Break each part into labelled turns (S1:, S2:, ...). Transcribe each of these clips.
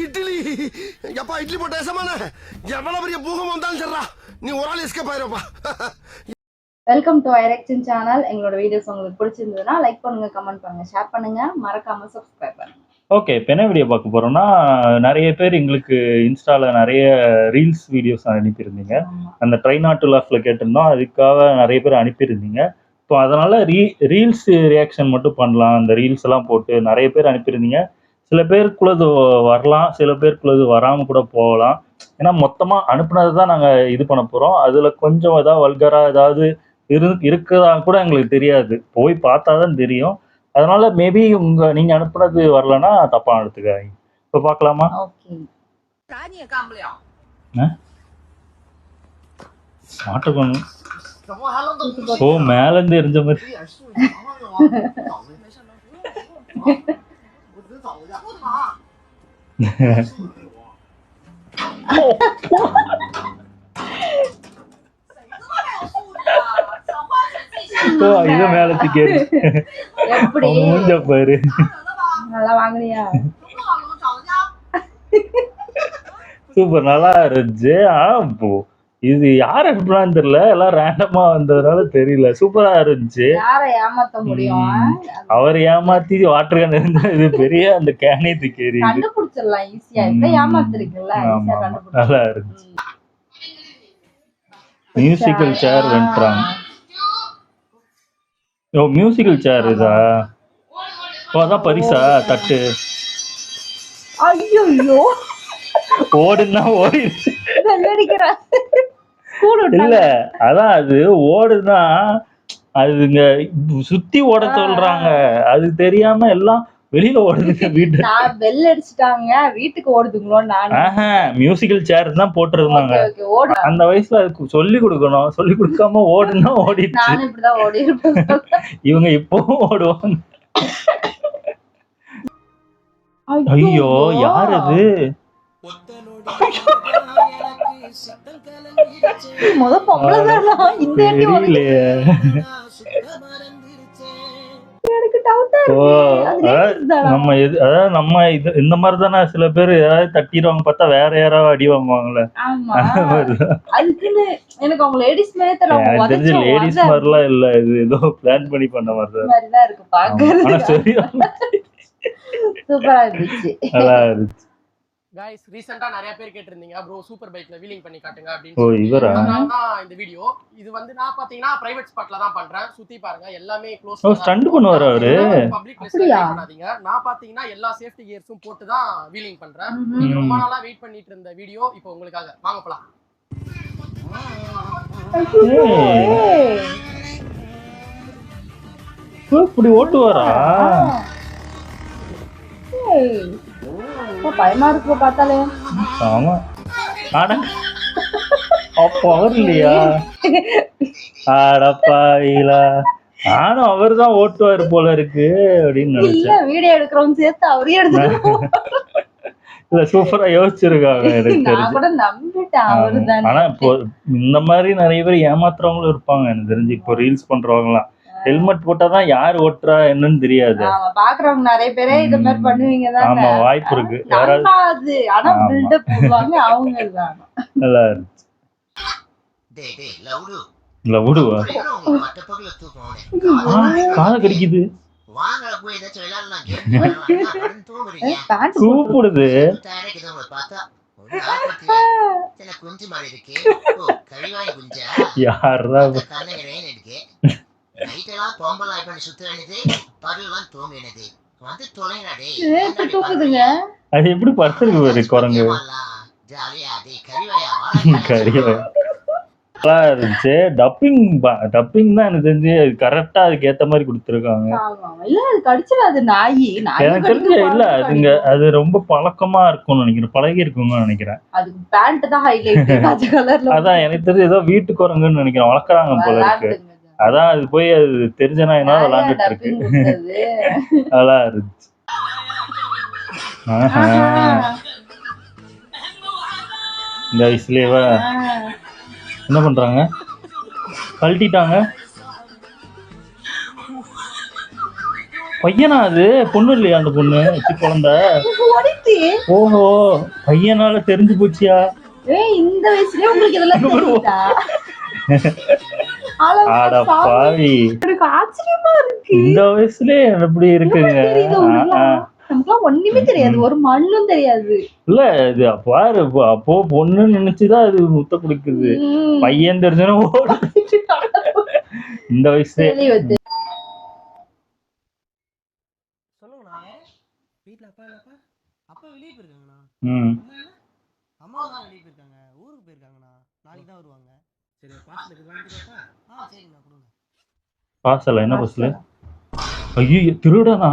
S1: இட்லி எப்பா இட்லி போட்ட சமான எவ்வளவு பெரிய பூகம் வந்தாலும் சரிடா நீ ஒரு ஆள் எஸ்கேப் ஆயிருப்பா.
S2: வெல்கம் டு ஐரெக்ஷன் சேனல். எங்களோட வீடியோஸ் உங்களுக்கு பிடிச்சிருந்ததுன்னா லைக் பண்ணுங்க, கமெண்ட் பண்ணுங்க, ஷேர் பண்ணுங்க, மறக்காம சப்ஸ்கிரைப் பண்ணுங்க.
S3: ஓகே, இப்போ என்ன வீடியோ பார்க்க போறோம்னா, நிறைய பேர் எங்களுக்கு இன்ஸ்டால நிறைய ரீல்ஸ் வீடியோஸ் அனுப்பியிருந்தீங்க. அந்த ட்ரை நாட் டு லாஃப்ல கேட்டிருந்தோம், அதுக்காக நிறைய பேர் அனுப்பியிருந்தீங்க. இப்போ அதனால ரீல்ஸ் ரியாக்ஷன் மட்டும் பண்ணலாம். அந்த ரீல்ஸ் எல்லாம் போட்டு நிறைய பேர் அனுப்பியிருந்தீங்க. சில பேருக்குள்ளது வரலாம், சில பேருக்குள்ளது வராமல் கூட போகலாம். ஏன்னா மொத்தமாக அனுப்புனது தான் நாங்கள் இது பண்ண போகிறோம். அதில் கொஞ்சம் ஏதாவது வல்கராக ஏதாவது இருக்குதா கூட எங்களுக்கு தெரியாது, போய் பார்த்தா தான் தெரியும். அதனால மேபி நீங்க அனுப்புனது வரலன்னா தப்பா எடுத்துக்காதீங்க. இப்போ பார்க்கலாமா? மாட்டுக்கணும். ஓ, மேல இருந்து எரிஞ்ச மாதிரி. இது மேல தூக்கி மூஞ்ச பாரு.
S2: நல்லா வாங்குறியா?
S3: சூப்பர், நல்லா இருந்துச்சு. இது யார் அனுப்புனான்னு தெரியல, எல்லாம் ரேண்டமா வந்ததுனால தெரியல. சூப்பரா இருந்துச்சு.
S2: யாரை ஏமாத்த முடியும்?
S3: அவர் ஏமாத்தி வாட்டர் கேன் இருந்தா இது பெரிய அந்த கேனே தூக்கி
S2: கண்டுபிடிச்சிடலாம் ஈஸியா. இப்ப ஏமாத்திருக்குல்ல, ஈஸியா கண்டுபிடிச்சலாம்.
S3: நல்லா இருந்துச்சு. Musical chair வென்றாங்க. ஓ, மியூசிக்கல் சேர் இதா? ஓ, அதான் பரிசா? தட்டு.
S2: ஐயோ,
S3: ஓடுனா ஓடிடுச்சு.
S2: இல்ல,
S3: அதான் அது ஓடுனா அதுங்க சுத்தி ஓட சொல்றாங்க, அது தெரியாம எல்லாம் வெளியில ஓடுதுங்க. வீட்டு
S2: பெல் அடிச்சுட்டாங்க, வீட்டுக்கு ஓடுதுங்களோ?
S3: மியூசிக்கல் சேர் தான் போட்டிருந்தாங்க. அந்த வயசுல அதுக்கு சொல்லி கொடுக்கணும், சொல்லி கொடுக்காம ஓடுனா ஓடிடுச்சு. இவங்க இப்பவும் ஓடுவாங்க. ஐயோ, யார் அது? நம்ம இந்த மாதிரி தானே சில பேர் ஏதாவது தட்டிடுவாங்க, பார்த்தா வேற யாராவது அடி வாங்குவாங்கல்ல. தெரிஞ்சு லேடிஸ் மாதிரிலாம் இல்ல, இது ஏதோ பிளான் பண்ணி பண்ண மாதிரிதான் இருக்கு.
S2: சூப்பரா இருந்துச்சு.
S3: நல்லா இருந்துச்சு.
S4: गाइस ரீசன்ட்டா நிறைய பேர் கேட்டிருந்தீங்க ப்ரோ சூப்பர் பைக்ல வீலிங் பண்ணி காட்டுங்க அப்படினு.
S3: ஓ, இவரா?
S4: அதனால தான் இந்த வீடியோ. இது வந்து நான் பாத்தீங்கன்னா பிரைவேட் ஸ்பாட்ல தான் பண்றேன். சுத்தி பாருங்க, எல்லாமே க்ளோஸ்.
S3: ஓ, ஸ்டண்ட் பண்ணுவாரா அவரு?
S4: பப்ளிக் பிளேஸ்ல பண்ணாதீங்க. நான் பாத்தீங்கன்னா எல்லா சேஃப்டி கியர்ஸும் போட்டு தான் வீலிங் பண்றேன். நீங்க ரொம்ப நாளா வெயிட் பண்ணிட்டு இருந்த வீடியோ இப்போ உங்களுக்காக. வாங்க போலாம்.
S3: இப்படி ஓட்டுவாரா?
S2: பயமா இருக்கு பார்த்தாலே.
S3: ஆமா, அப்போ அவர் இல்லையா? ஆடப்பாயிலா, நானும் அவர் தான் ஓட்டுவாரு போல இருக்கு அப்படின்னு நினைச்சேன்.
S2: வீடியோ எடுக்கிறோம் சேர்த்து அவரே எடுத்துக்கோ.
S3: இல்ல, சூப்பரா யோசிச்சிருக்காங்க. எனக்கு தெரிஞ்சு. ஆனா இப்போ இந்த மாதிரி நிறைய பேர் ஏமாத்துறவங்களும் இருப்பாங்க எனக்கு தெரிஞ்சு. இப்போ ரீல்ஸ் பண்றவங்க எல்லாம் ஹெல்மெட் போட்டாதான் யார் ஓட்டுறா என்னன்னு தெரியாது.
S2: பாக்குறவங்க நிறைய பேரே இந்த மாதிரி பண்ணுவீங்க தான்.
S3: ஆமா, வாய்ப்பு இருக்கு.
S2: யாராவது ஆனா பில்டப் போடுவாங்க அவங்க தான்.
S3: நல்லா இருந்துச்சு. லவுடுவா? காதை கடிக்குது. கூப்பிடுது. யாரா அது எப்படி படுத்துருக்கு பாரு குரங்கு. நல்லா இருந்துச்சு. டப்பிங் தான் எனக்கு தெரிஞ்சு கரெக்டா அதுக்கு ஏத்த மாதிரி கொடுத்துருக்காங்க. எனக்கு தெரிஞ்ச இல்ல, அதுங்க அது ரொம்ப பழக்கமா இருக்கும்னு நினைக்கிறேன், பழகி இருக்கும்னு நினைக்கிறேன். அதான் எனக்கு தெரிஞ்சு ஏதோ வீட்டு குரங்குன்னு நினைக்கிறேன், வளர்க்குறாங்க போல இருக்கு. அதான் அது போய் அது தெரிஞ்சனா என்ன விளையாண்டுட்டு இருக்கு. நல்லா இருந்துச்சு. இந்த வயசுலயேவா என்ன பண்றாங்க? கழட்டிட்டாங்க. பையனா அது? பொண்ணு இல்லையா அந்த பொண்ணு? குழந்தை.
S2: ஓடிட்டு.
S3: ஓஹோ, பையனால தெரிஞ்சு போச்சியா?
S2: இந்த வயசுலயே உங்களுக்கு இதெல்லாம் தெரியுதா?
S3: ஆட பாவி,
S2: எனக்கு ஆச்சரியமா இருக்கு.
S3: இந்த வயசுலயே எப்படி இருக்குங்க?
S2: நமக்குலாம் ஒண்ணுமே தெரியாது, ஒரு மண்ணும் தெரியாது.
S3: இல்ல இது பாரு, அப்போ பொண்ணு நினைச்சுதான் அது முத்த குடிக்குது. பையன் தெரிஞ்சனா இந்த வயசுல.
S4: சொல்லுங்கண்ணா. வீட்டுல அப்பா இல்லப்பா? அப்பா வெளியே போயிருக்காங்கண்ணா. அம்மா தான் வெளியே போயிருக்காங்க, ஊருக்கு போயிருக்காங்கண்ணா. நாளைக்கு தான் வருவாங்க. சரி, பார்சலுக்கு வாங்கிக்கிறப்பா. சரிங்கண்ணா, கொடுங்க.
S3: பார்சல் என்ன பார்சல்? ஐயோ, திருடனா?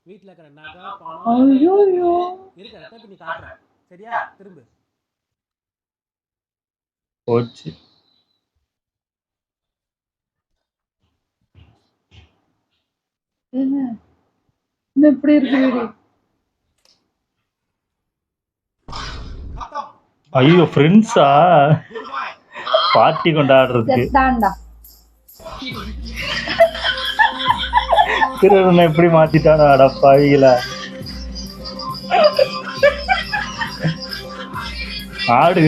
S4: வீட்டுல இருக்கிற நகை பணம் இருக்கிற நீ காட்டுற. சரியா? திரும்ப
S3: போச்சு.
S2: எப்படி இருக்கு வீடு?
S3: ஐயோ, ஃப்ரெண்ட்ஸா பார்ட்டி கொண்டாடுறதுக்கு. திருடனை எப்படி மாத்திட்டானா? அடப்பாவிகளா. ஆடு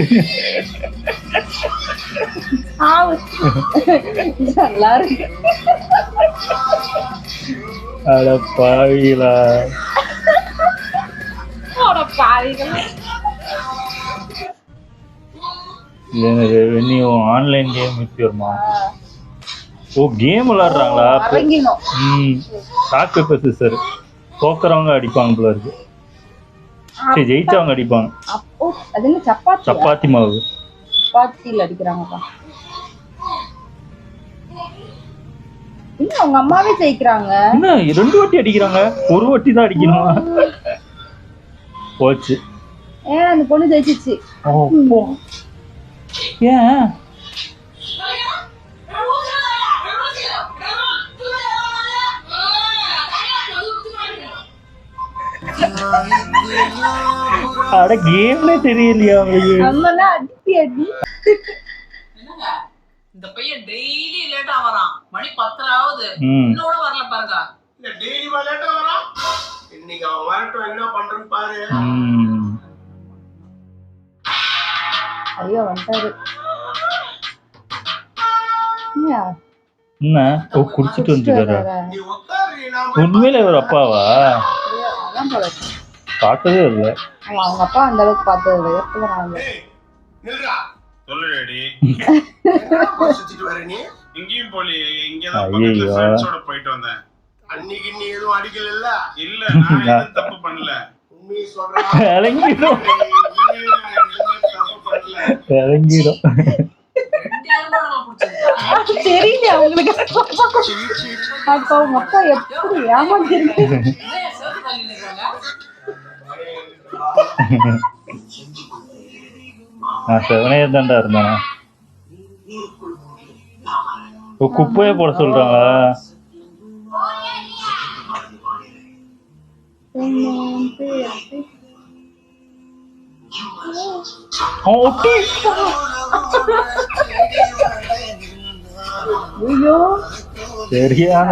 S2: நல்லா இருக்கு.
S3: அடப்பாவிகளா. ஆன்லைன் கேம் விற்பியோமா? ஓ, கேம் விளையாடுறாங்களா? சாக் பேப்பர் சிசர். தோக்குறவங்க அடிப்பாங்க போல இருக்கு. சரி, ஜெயிச்சவங்க அடிப்பாங்க. சப்பாத்தி மாவு
S2: சப்பாத்தில அடிக்கிறாங்கப்பா. இன்னும் அவங்க அம்மாவே ஜெயிக்கிறாங்க.
S3: என்ன 2 வாட்டி அடிக்கிறாங்க? ஒரு வாட்டி தான் அடிக்கணுமா? போச்சு.
S2: அந்த பொண்ணு ஜெயிச்சிச்சு.
S3: ஏன்? அட கேம்ல தெரியலையா உங்களுக்கு?
S2: நம்மனா அடி அடி.
S5: இந்த பையன் டெய்லி லேட்டா வரான். மணி 10 ஆகுது. இன்னோட வரல பாருங்க.
S1: இல்ல டெய்லி லேட்டா வரான். இன்னைக்கு அவன் வரட்டும், என்ன பண்றன்னு பாரு.
S2: ஐயோ, வந்தாரு.
S3: என்ன? ஓ, குடிச்சிட்டு வந்துட்டாரா? உண்மையில ஒரு அப்பாவா?
S2: அதான் போல.
S3: பார்த்ததே இல்ல.
S2: அவங்க அப்பா அந்த அளவுக்கு பார்த்தது இல்ல. எப்பதான்
S1: நில்றா.
S6: சொல்லுடி.
S1: சுத்திட்டு வர நீ?
S6: எங்கேயும் போலியே, இங்கதான் பக்கத்துல ஃப்ரெண்ட்ஸோட போயிட்டு வந்தேன்.
S1: அன்னைக்கு நீ எதுவும் அடிக்கல? இல்ல,
S6: நான் எதுவும் தப்பு பண்ணல.
S1: உண்மையை சொல்றேன்.
S3: இறங்கிடும். இறங்கிடும்.
S2: தெரியல அவங்களுக்கு. அப்ப அவங்க அப்பா எப்படி ஏமாத்திருக்கு.
S3: நான் 7 தான்டா இருந்தேன். குப்பையை போட சொல்றாங்களா? சரியான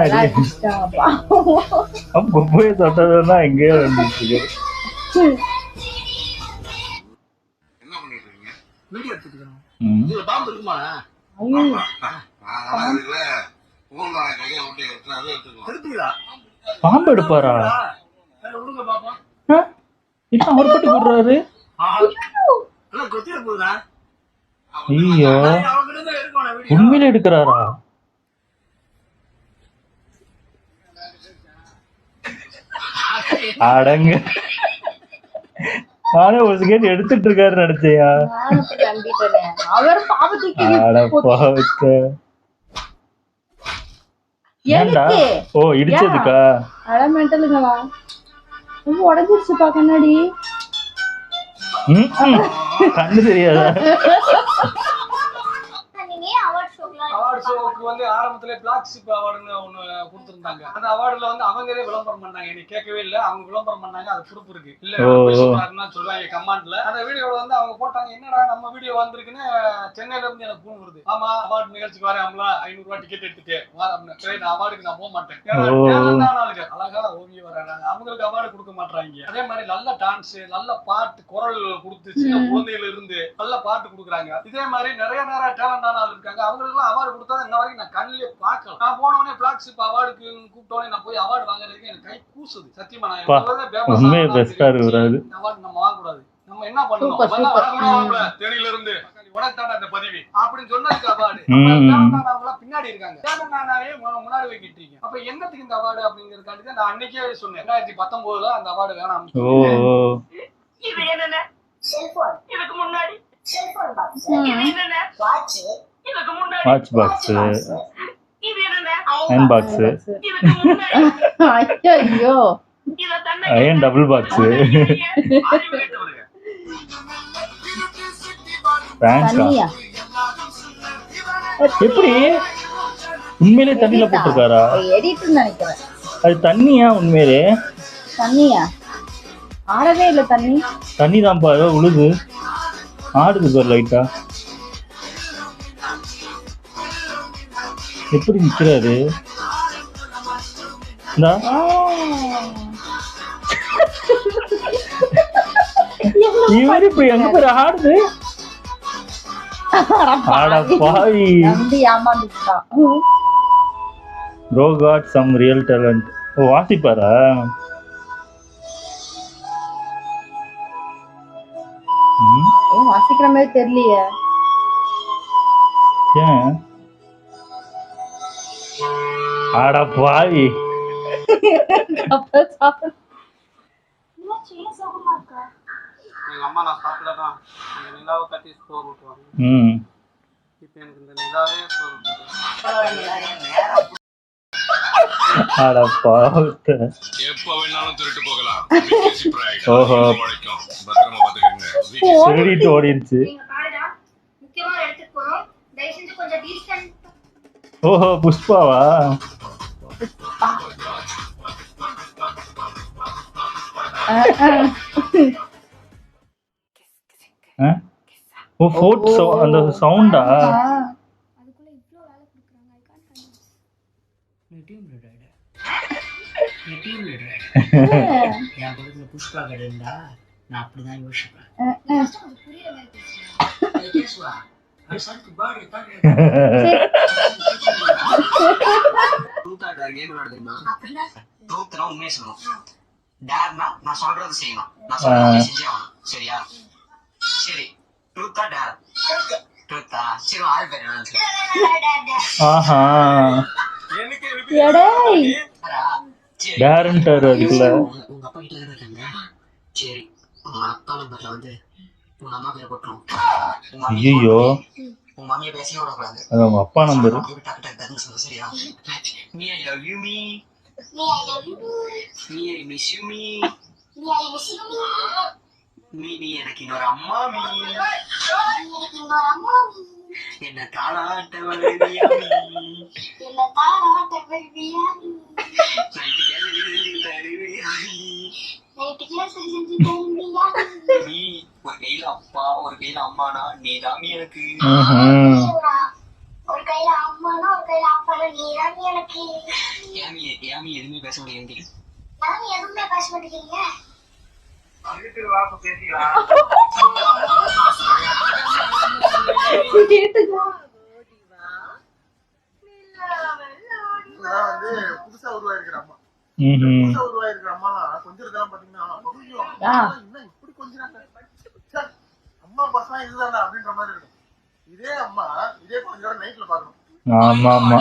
S3: குப்பையை தொட்டதுன்னா எங்கேயோ வந்துச்சு. பாம்பு எடுப்பாரா? இப்ப அவர் பட்டு போடுறாரு. ஐயோ, உண்மையில எடுக்கிறாரா? அடங்க, நானே ஒரு செகண்ட் எடுத்துட்டு இருக்காரு நினைச்சையா. ஏன்டா? ஓ, இடிச்சதுக்கா?
S2: உடஞ்சிருச்சுப்பா கண்ணாடி.
S3: கண்ணு தெரியாதா?
S7: அவார்ட்ஸுக்கு வந்து ஆரம்பத்துல பிளாக்ஷிப் அவார்டுன்னு ஒண்ணு கொடுத்திருந்தாங்க. அந்த அவார்டுல வந்து அவங்களே விளம்பரம் பண்ணாங்க. எனக்கு கேட்கவே இல்லை, அவங்க விளம்பரம் பண்ணாங்க. அது ப்ரூஃப் இருக்கு. இல்ல சொல்லுவாங்க கமெண்ட்ல. அந்த வீடியோல வந்து அவங்க போட்டாங்க, என்னடா நம்ம வீடியோ வந்திருக்குன்னு சென்னையில இருந்து எனக்கு போன் வருது. ஆமா அவார்டு நிகழ்ச்சிக்கு வரேன், 500 ரூபாய் டிக்கெட் எடுத்துட்டு வரேன். அவார்டுக்கு நான் போக மாட்டேன். அழகா ஓவியம் வராங்க, அவங்களுக்கு அவார்டு கொடுக்க மாட்டாங்க. அதே மாதிரி நல்ல டான்ஸ், நல்ல பாட்டு, குரல் கொடுத்து சின்ன குழந்தையில இருந்து நல்ல பாட்டு கொடுக்குறாங்க. இதே மாதிரி நிறைய டேலண்டான ஆள் இருக்காங்க. அவங்களுக்கு அவார்டு கொடுத்தா இன்ன வரைக்கும் நான் கண்ணிலே பார்க்கலாம். நான் போனவனே பிளாக்ஷிப் அவார்டுக்கு கூப்பிட்டோன்னே நான் போய் அவார்டு வாங்குறதுக்கு எனக்கு கை கூசுது. சத்தியமா நான் அவார்டு நம்ம வாங்கக்கூடாது. நம்ம என்ன பண்ணணும், தேனியில இருந்து உனக்கான அந்த பதவி அப்படின்னு சொன்னதுக்கு அவார்டு பின்னாடி இருக்காங்க. முன்னாடி வைக்கிட்டு இருக்கீங்க. அப்ப என்னத்துக்கு இந்த அவார்டு அப்படிங்கறதுக்காண்டி நான் அன்னைக்கே சொன்னேன், 2019 அந்த அவார்டு வேணாம்.
S5: இது என்னென்ன செல்போன், இதுக்கு முன்னாடி செல்போன் பாக்ஸ், இது என்னென்ன வாட்ச், இதுக்கு முன்னாடி
S3: வாட்ச் பாக்ஸ்,
S5: இது என்னென்ன
S3: அயன் பாக்ஸ்,
S5: இதுக்கு முன்னாடி
S2: ஐயோ
S5: இத தண்ணி
S3: அயன் டபுள் பாக்ஸ்,
S2: தண்ணியா
S3: எப்படி உண்மையிலே தண்ணியில போட்டிருக்காரா?
S2: எடிட்னு நினைக்கிறேன்.
S3: அது தண்ணியா? உண்மையிலே
S2: தண்ணியா? ஆடவே இல்ல தண்ணி.
S3: தண்ணி தான்ப்பா, ஏதோ உழுது ஆடுது பாரு லைட்டா. எப்படி நிக்கிறாரு? இவரு இப்ப எங்க பேர் ஆடுது? Bro got some real talent. ஓ வாசிப்பாரா?
S2: வாசிக்கிற மாதிரி தெரியலையே.
S3: ஏன் ஆடா பாவி.
S7: எங்க அம்மா நான் சாப்பிடலாம் இந்த நிலாவை கட்டி ஸ்கோர் விட்டுவாங்க. இப்ப எனக்கு இந்த நிலாவே ஸ்கோர்
S3: ஆடா பாவத்தை.
S6: எப்ப வேணாலும் திருட்டு போகலாம்.
S3: ஓஹோ
S6: பத்திரமா பாத்துக்கங்க.
S3: திருடிட்டு ஓடிடுச்சு. ஓஹோ புஷ்பாவா? ஓ ஃபோர்ட் அந்த சவுண்டா?
S4: புஷ்பா கிடையா? நான் அப்படிதான் யோசிப்பேன். உண்மையை சொல்லணும். டேர்னா நான் சொல்றது செய்யணும், நான் சொல்றது செஞ்சே ஆகணும். சரியா? சரி ட்ரூத்தா டேர்? ட்ரூத்தா? சரி ஆள் பேர் என்ன?
S3: ஆஹா டேரண்டர் அதுக்குள்ள.
S4: உங்க அப்பா வீட்டுல தான் இருக்காங்க. சரி உங்க அப்பா நம்பர்ல வந்து உங்க அம்மா பேரை போட்டுரும்.
S3: ஐயோ
S4: உங்க மாமியை பேசியே விடக்கூடாது.
S3: அது அவங்க அப்பா நம்பர்.
S4: சரியா? Me I love you me. Me I love you. Me I miss you me. Me I miss you me. நீ எனக்கு இன்னொரு அம்மா மீ. இன்னொரு அம்மா மீ. என்ன தாளாட்ட வருவியா மீ. என்ன தாளாட்ட வருவியா மீ. நைட்டு கேள்வி தருவியா மீ. நைட்டு கேள்வி தருவியா மீ. ஒரு கையில அப்பா ஒரு கையில அம்மானா நீ தாமி எனக்கு. ஒரு கையில அம்மானா ஒரு கையில அப்பானா நீ தாமி எனக்கு. ஏமி எதுவுமே பேச முடியாது. நாம எதுவுமே பேச மாட்டேங்கிறீங்க.
S1: புதுசா உருவாயிருக்கிற அம்மா கொஞ்சம் பாத்தீங்கன்னா இப்படி கொஞ்சம் அம்மா பசங்க இதுதானா அப்படின்ற மாதிரி இருக்கும். இதே அம்மா இதே கொஞ்சம் நைட்ல பாக்கணும்.
S3: ஆமா ஆமா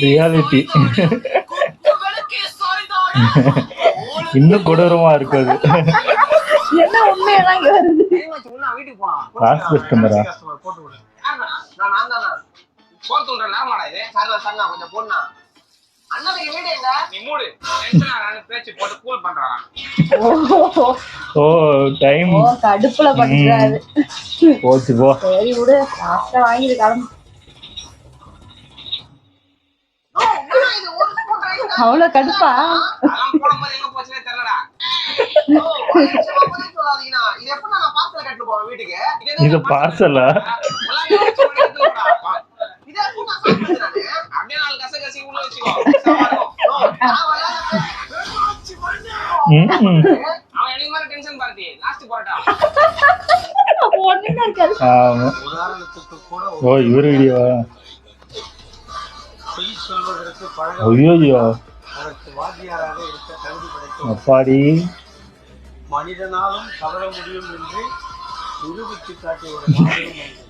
S3: ரியாலிட்டி இன்னும் கொடூரமா இருக்கு அது.
S2: என்ன உண்மையெல்லாம் வருது.
S7: வீட்டுக்கு போனா
S3: கஸ்டமரா
S7: போட்டு விடு. நான் தான் போட்டு விடுறேன். லாமாடா இது சரல சன்னா கொஞ்சம் போடனா
S4: அண்ணனுக்கு வீடு எங்க?
S8: நீ மூடு. டென்ஷன் ஆகாத பேச்சு போட்டு கூல் பண்றான்.
S3: ஓ டைம்
S2: ஓ கடுப்புல பண்றாரு.
S3: போச்சு போ.
S2: சரி விடு, லாஸ்டா வாங்கிட்டு கிளம்பு.
S4: இது ஒரு ஸ்பூன் ரைஸ்.
S2: அவ்வளவு கடுப்பா?
S8: அதெல்லாம் போடும்போது எங்க போச்சுனே தெரியலடா.
S4: சொல்லாதீங்கண்ணா. இது எப்ப நான் பார்சல கட்டிட்டு போவேன் வீட்டுக்கு?
S3: இது பார்சலா?
S8: உள்ளாங்க வச்சு எடுத்துடா.
S4: இது எப்ப நான் சாப்பிடுறேன் நானு?
S8: அப்படியே 4 கசகசி உள்ள வச்சுக்கோ. அவன் எனக்கு மேல டென்ஷன் பார்ட்டி. லாஸ்ட் போறடா.
S2: ஒண்ணுமே இருக்காது.
S3: ஆமா.
S1: உதாரணத்துக்கு கூட
S3: ஓ இவர் வீடியோவா?
S1: பொய் சொல்வதற்கு பழக
S3: ஐயோ
S1: அதற்கு வாத்தியாராக இருக்க தகுதி படைத்த
S3: அப்பாடி.
S1: மனிதனாலும் தவற முடியும் என்று நிரூபித்து காட்டிய ஒரு மாபெரும் மனிதன்.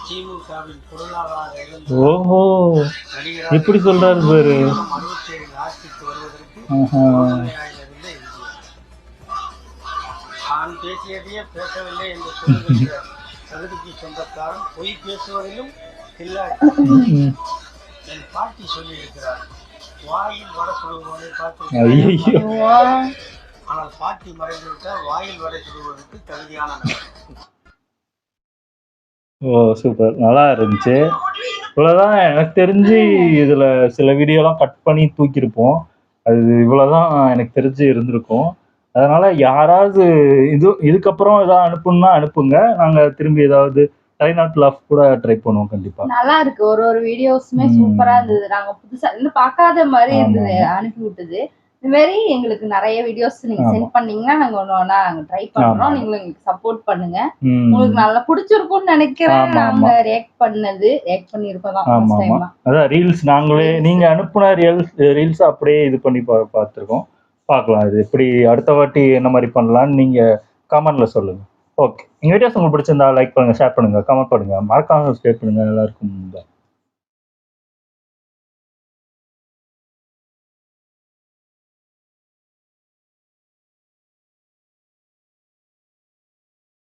S1: திமுகவின் பொருளாதார இழந்த
S3: ஓஹோ
S1: நடிகராக
S3: எப்படி சொல்றாரு பாரு.
S1: 67 ஆட்சிக்கு வருவதற்கு
S3: ஆஹா.
S1: உறுதுணையாயிருந்த எம்ஜிஆர். தான் பேசியதையே பேசவில்லை என்று சொல்லுகின்ற தகுதிக்கு சொந்தக்காரன் பொய் பேசுவதிலும் கில்லாடி.
S3: ம்.
S1: என் பாட்டி சொல்லியிருக்கிறார், வாயில் வடை சுடுவோனை பார்த்து.
S3: ஐயோ
S1: ஆனால் பாட்டி மறைந்துவிட்டால் வாயில் வடை சுடுவதற்கு தகுதியான நபர்.
S3: ஓ சூப்பர், நல்லா இருந்துச்சு. இவ்வளோதான் எனக்கு தெரிஞ்சு. இதில் சில வீடியோலாம் கட் பண்ணி தூக்கியிருப்போம். அது இவ்வளோதான் எனக்கு தெரிஞ்சு இருந்திருக்கும். அதனால் யாராவது இதுக்கப்புறம் ஏதாவது அனுப்புன்னா அனுப்புங்க. நாங்கள் திரும்பி ஏதாவது ட்ரைநாட் லாஃப் கூட ட்ரை பண்ணுவோம் கண்டிப்பாக.
S2: நல்லா இருக்கு, ஒரு ஒரு வீடியோஸுமே சூப்பரா இருந்தது. நாங்க புதுசா இன்னும் பார்க்காத மாதிரி இருந்தது அனுப்பி விட்டது. இந்த மாதிரி எங்களுக்கு நிறைய வீடியோஸ் நீங்க சென்ட் பண்ணீங்கன்னா நாங்க ஒண்ணு ஒண்ணா ட்ரை பண்றோம். நீங்களும் எங்களுக்கு சப்போர்ட் பண்ணுங்க. உங்களுக்கு நல்லா பிடிச்சிருக்கும்னு நினைக்கிறேன். நாங்க ரியாக்ட் பண்ணிருக்கோம் தான் ஃபர்ஸ்ட் டைம்.
S3: அதான் ரீல்ஸ் நாங்களே நீங்க அனுப்புன ரீல்ஸ் அப்படியே இது பண்ணி பார்த்துருக்கோம். பார்க்கலாம் இது எப்படி அடுத்த வாட்டி என்ன மாதிரி பண்ணலாம்னு நீங்க கமெண்ட்ல சொல்லுங்க. ஓகே, எங்க வீடியோஸ் உங்களுக்கு பிடிச்சிருந்தா லைக் பண்ணுங்க, ஷேர் பண்ணுங்க, கமெண்ட் பண்ணுங்க, மறக்காம சப்ஸ்கிரைப் பண்ணுங்க. எல்லாருக்கும்